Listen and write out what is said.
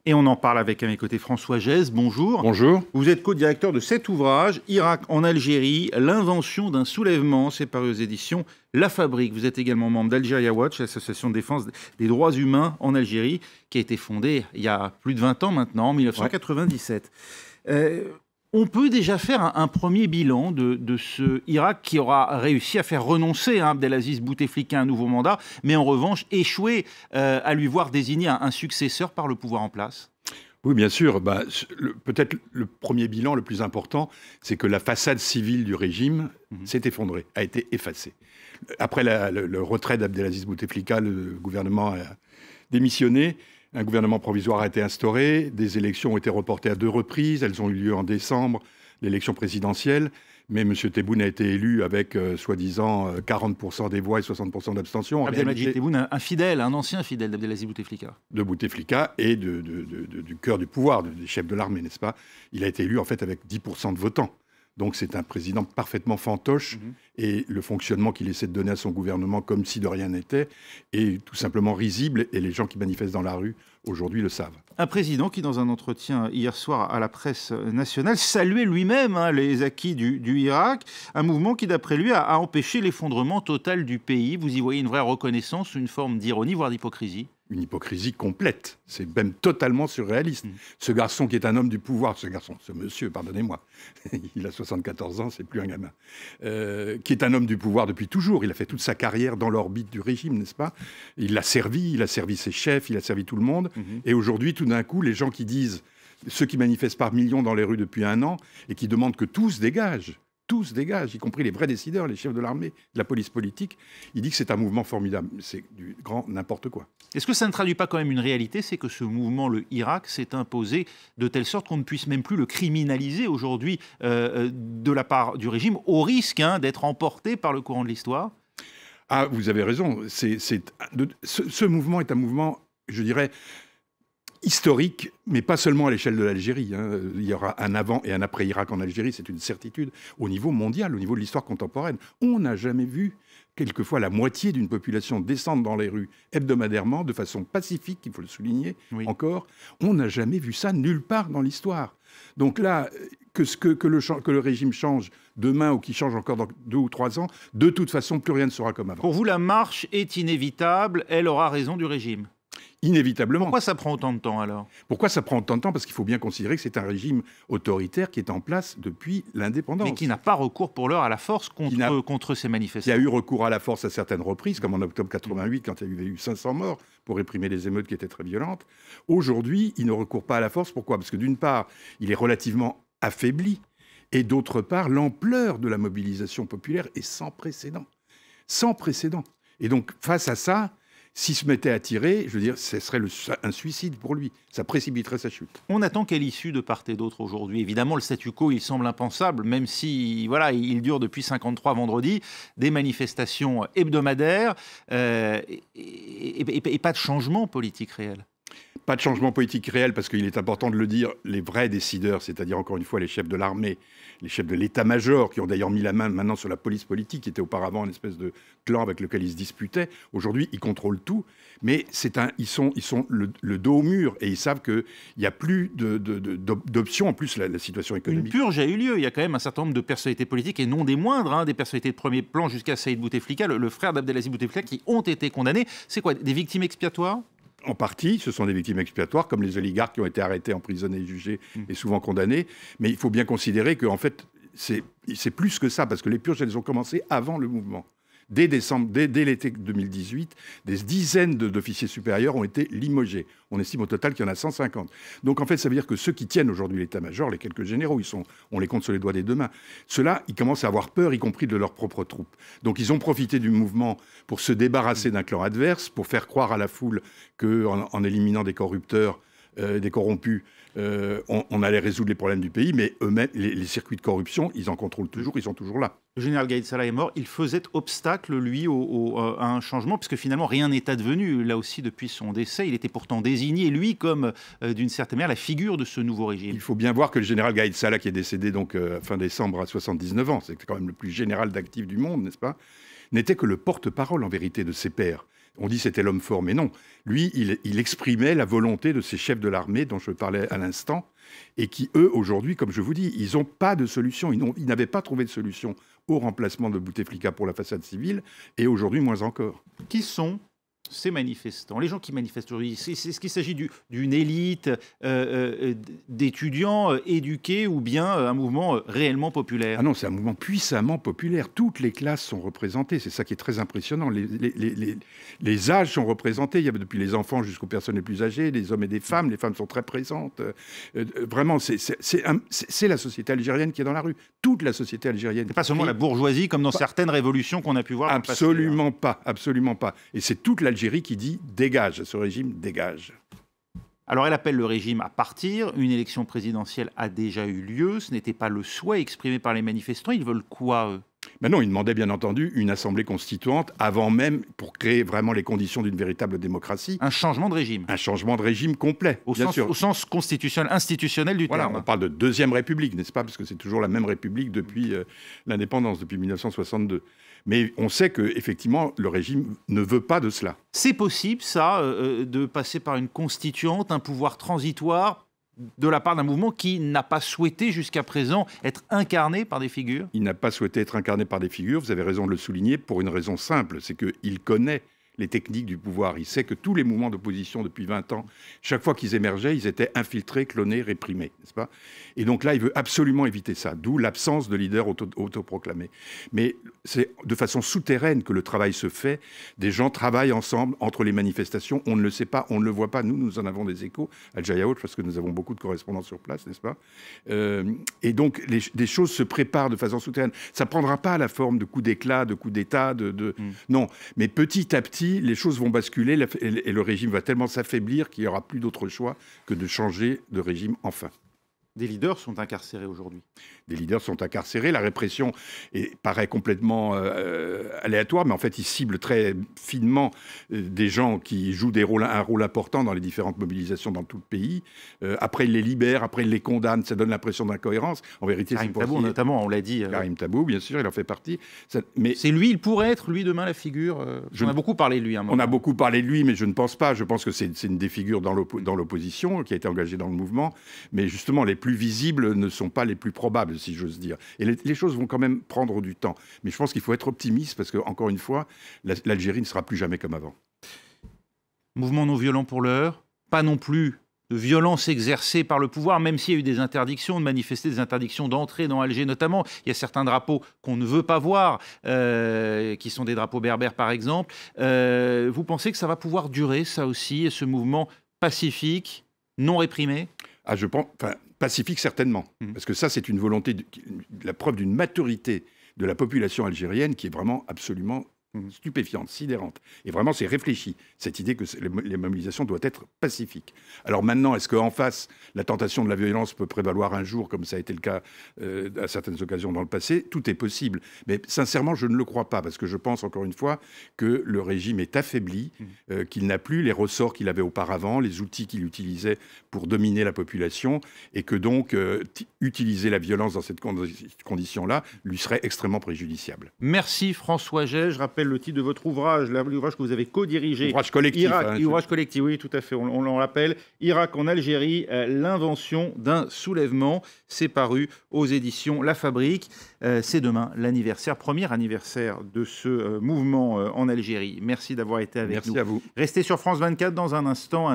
Et on en parle avec à mes côtés François Gèze, bonjour. Bonjour. Vous êtes co-directeur de cet ouvrage, Irak en Algérie, l'invention d'un soulèvement, c'est paru aux éditions La Fabrique. Vous êtes également membre d'Algeria Watch, l'association de défense des droits humains en Algérie, qui a été fondée il y a plus de 20 ans maintenant, en 1997. On peut déjà faire un premier bilan de ce Irak qui aura réussi à faire renoncer Abdelaziz Bouteflika à un nouveau mandat, mais en revanche échoué à lui voir désigner un successeur par le pouvoir en place. Oui, bien sûr. Peut-être le premier bilan le plus important, c'est que la façade civile du régime s'est effondrée, a été effacée. Après le retrait d'Abdelaziz Bouteflika, le gouvernement a démissionné. Un gouvernement provisoire a été instauré, des élections ont été reportées à 2 reprises, elles ont eu lieu en décembre, l'élection présidentielle, mais M. Tebboune a été élu avec, soi-disant, 40% des voix et 60% d'abstention. Abdelmadjid Tebboune, un fidèle, un ancien fidèle d'Abdelaziz Bouteflika. De Bouteflika et du cœur du pouvoir, des chefs de l'armée, n'est-ce pas? Il a été élu, en fait, avec 10% de votants. Donc c'est un président parfaitement fantoche et le fonctionnement qu'il essaie de donner à son gouvernement comme si de rien n'était est tout simplement risible et les gens qui manifestent dans la rue aujourd'hui le savent. Un président qui, dans un entretien hier soir à la presse nationale, saluait lui-même les acquis du Irak, un mouvement qui, d'après lui, a empêché l'effondrement total du pays. Vous y voyez une vraie reconnaissance, une forme d'ironie, voire d'hypocrisie? Une hypocrisie complète. C'est même totalement surréaliste. Ce garçon qui est un homme du pouvoir, ce monsieur, pardonnez-moi, il a 74 ans, c'est plus un gamin, qui est un homme du pouvoir depuis toujours. Il a fait toute sa carrière dans l'orbite du régime, n'est-ce pas? Il a servi ses chefs, il a servi tout le monde. Et aujourd'hui, tout d'un coup, les gens qui disent, ceux qui manifestent par millions dans les rues depuis 1 an et qui demandent que tous dégagent, y compris les vrais décideurs, les chefs de l'armée, de la police politique, il dit que c'est un mouvement formidable. C'est du grand n'importe quoi. Est-ce que ça ne traduit pas quand même une réalité? C'est que ce mouvement, le Irak, s'est imposé de telle sorte qu'on ne puisse même plus le criminaliser aujourd'hui de la part du régime, au risque d'être emporté par le courant de l'histoire? Ah, vous avez raison. Ce mouvement est un mouvement, je dirais, historique, mais pas seulement à l'échelle de l'Algérie. Il y aura un avant et un après Irak en Algérie, c'est une certitude. Au niveau mondial, au niveau de l'histoire contemporaine, on n'a jamais vu quelquefois la moitié d'une population descendre dans les rues hebdomadairement, de façon pacifique, il faut le souligner encore. On n'a jamais vu ça nulle part dans l'histoire. Donc là, que le régime change demain ou qu'il change encore dans 2 ou 3 ans, de toute façon, plus rien ne sera comme avant. Pour vous, la marche est inévitable, elle aura raison du régime? Inévitablement. Pourquoi ça prend autant de temps alors? Pourquoi ça prend autant de temps? Parce qu'il faut bien considérer que c'est un régime autoritaire qui est en place depuis l'indépendance. Mais qui n'a pas recours pour l'heure à la force contre ces manifestants. Il y a eu recours à la force à certaines reprises, comme en octobre 88, quand il y avait eu 500 morts pour réprimer les émeutes qui étaient très violentes. Aujourd'hui, il ne recourt pas à la force. Pourquoi? Parce que d'une part, il est relativement affaibli, et d'autre part, l'ampleur de la mobilisation populaire est sans précédent. Sans précédent. Et donc, face à ça, s'il se mettait à tirer, je veux dire, ce serait un suicide pour lui. Ça précipiterait sa chute. On attend quelle issue de part et d'autre aujourd'hui? Évidemment, le statu quo, il semble impensable, même si il dure depuis 53 vendredis, des manifestations hebdomadaires et pas de changement politique réel. Pas de changement politique réel, parce qu'il est important de le dire, les vrais décideurs, c'est-à-dire encore une fois les chefs de l'armée, les chefs de l'état-major, qui ont d'ailleurs mis la main maintenant sur la police politique, qui était auparavant une espèce de clan avec lequel ils se disputaient. Aujourd'hui, ils contrôlent tout, mais ils sont le dos au mur, et ils savent qu'il n'y a plus d'options. En plus, la situation économique... Une purge a eu lieu. Il y a quand même un certain nombre de personnalités politiques, et non des moindres, des personnalités de premier plan jusqu'à Saïd Bouteflika, le frère d'Abdelaziz Bouteflika, qui ont été condamnés. C'est quoi, des victimes expiatoires? En partie, ce sont des victimes expiatoires, comme les oligarques qui ont été arrêtés, emprisonnés, jugés et souvent condamnés. Mais il faut bien considérer qu'en fait, c'est plus que ça, parce que les purges, elles ont commencé avant le mouvement. Dès l'été 2018, des dizaines d'officiers supérieurs ont été limogés. On estime au total qu'il y en a 150. Donc en fait, ça veut dire que ceux qui tiennent aujourd'hui l'état-major, les quelques généraux, on les compte sur les doigts des 2 mains, ceux-là, ils commencent à avoir peur, y compris de leurs propres troupes. Donc ils ont profité du mouvement pour se débarrasser d'un clan adverse, pour faire croire à la foule qu'en éliminant des corrupteurs, des corrompus, on allait résoudre les problèmes du pays, mais eux-mêmes, les circuits de corruption, ils en contrôlent toujours, ils sont toujours là. Le général Gaïd Salah est mort, il faisait obstacle, lui, à un changement, puisque finalement rien n'est advenu, là aussi, depuis son décès. Il était pourtant désigné, lui, comme, d'une certaine manière, la figure de ce nouveau régime. Il faut bien voir que le général Gaïd Salah, qui est décédé donc fin décembre à 79 ans, c'est quand même le plus général d'actifs du monde, n'est-ce pas, n'était que le porte-parole, en vérité, de ses pairs. On dit c'était l'homme fort, mais non. Lui, il exprimait la volonté de ces chefs de l'armée dont je parlais à l'instant, et qui, eux, aujourd'hui, comme je vous dis, ils n'ont pas de solution. Ils n'avaient pas trouvé de solution au remplacement de Bouteflika pour la façade civile, et aujourd'hui, moins encore. Qui sont ces manifestants, les gens qui manifestent aujourd'hui? Est-ce qu'il s'agit d'une élite d'étudiants éduqués ou bien un mouvement réellement populaire? Ah non, c'est un mouvement puissamment populaire. Toutes les classes sont représentées. C'est ça qui est très impressionnant. Les âges sont représentés. Il y a depuis les enfants jusqu'aux personnes les plus âgées, les hommes et des femmes. Les femmes sont très présentes. Vraiment, c'est la société algérienne qui est dans la rue. Toute la société algérienne. C'est pas seulement la bourgeoisie comme dans certaines révolutions qu'on a pu voir dans le passé. Absolument pas, absolument pas. Et c'est toute l'Algérie qui dit dégage, ce régime dégage. Alors elle appelle le régime à partir. Une élection présidentielle a déjà eu lieu. Ce n'était pas le souhait exprimé par les manifestants. Ils veulent quoi, eux? Ben non, ils demandaient bien entendu une assemblée constituante avant même, pour créer vraiment les conditions d'une véritable démocratie. Un changement de régime. Un changement de régime complet, bien sûr. Au sens constitutionnel, institutionnel du terme. On parle de deuxième république, n'est-ce pas? Parce que c'est toujours la même république depuis l'indépendance, depuis 1962. Mais on sait qu'effectivement, le régime ne veut pas de cela. C'est possible, ça, de passer par une constituante, un pouvoir transitoire de la part d'un mouvement qui n'a pas souhaité jusqu'à présent être incarné par des figures? Il n'a pas souhaité être incarné par des figures, vous avez raison de le souligner, pour une raison simple, c'est qu'il connaît les techniques du pouvoir. Il sait que tous les mouvements d'opposition depuis 20 ans, chaque fois qu'ils émergeaient, ils étaient infiltrés, clonés, réprimés, n'est-ce pas? Et donc là, il veut absolument éviter ça, d'où l'absence de leader autoproclamé. Mais c'est de façon souterraine que le travail se fait. Des gens travaillent ensemble entre les manifestations. On ne le sait pas, on ne le voit pas. Nous en avons des échos à Al-Jayaa Watch, parce que nous avons beaucoup de correspondants sur place, n'est-ce pas? Et donc, des choses se préparent de façon souterraine. Ça ne prendra pas la forme de coups d'éclat, de coups d'État, non. Mais petit à petit, les choses vont basculer et le régime va tellement s'affaiblir qu'il n'y aura plus d'autre choix que de changer de régime enfin. Des leaders sont incarcérés aujourd'hui. Des leaders sont incarcérés. La répression paraît complètement aléatoire, mais en fait, ils ciblent très finement des gens qui jouent un rôle important dans les différentes mobilisations dans tout le pays. Après, ils les libèrent, après, ils les condamnent. Ça donne l'impression d'incohérence. En vérité, Karim Tabou, notamment, on l'a dit. Karim Tabou, bien sûr, il en fait partie. Mais c'est lui, il pourrait être, lui, demain, la figure. On a beaucoup parlé de lui. On a beaucoup parlé de lui, mais je ne pense pas. Je pense que c'est une des figures dans l'opposition qui a été engagée dans le mouvement. Mais justement, les plus visibles ne sont pas les plus probables, si j'ose dire. Et les choses vont quand même prendre du temps. Mais je pense qu'il faut être optimiste parce que, encore une fois, l'Algérie ne sera plus jamais comme avant. Mouvement non violent pour l'heure, pas non plus de violence exercée par le pouvoir, même s'il y a eu des interdictions de manifester, des interdictions d'entrer dans Alger notamment. Il y a certains drapeaux qu'on ne veut pas voir, qui sont des drapeaux berbères par exemple. Vous pensez que ça va pouvoir durer, ça aussi, ce mouvement pacifique, non réprimé? Ah, je pense... Pacifique, certainement. Parce que ça, c'est une volonté, la preuve d'une maturité de la population algérienne qui est vraiment absolument stupéfiante, sidérante. Et vraiment, c'est réfléchi, cette idée que les mobilisations doivent être pacifiques. Alors maintenant, est-ce qu'en face, la tentation de la violence peut prévaloir un jour, comme ça a été le cas à certaines occasions dans le passé? Tout est possible. Mais sincèrement, je ne le crois pas, parce que je pense, encore une fois, que le régime est affaibli, qu'il n'a plus les ressorts qu'il avait auparavant, les outils qu'il utilisait pour dominer la population, et que donc, utiliser la violence dans cette condition-là lui serait extrêmement préjudiciable. Merci François Jay. Je rappelle le titre de votre ouvrage, l'ouvrage que vous avez co-dirigé. Ouvrage collectif. Ouvrage collectif, oui, tout à fait, on l'en rappelle. Irak en Algérie, l'invention d'un soulèvement. C'est paru aux éditions La Fabrique. C'est demain l'anniversaire, premier anniversaire de ce mouvement en Algérie. Merci d'avoir été avec nous. Merci à vous. Restez sur France 24 dans un instant.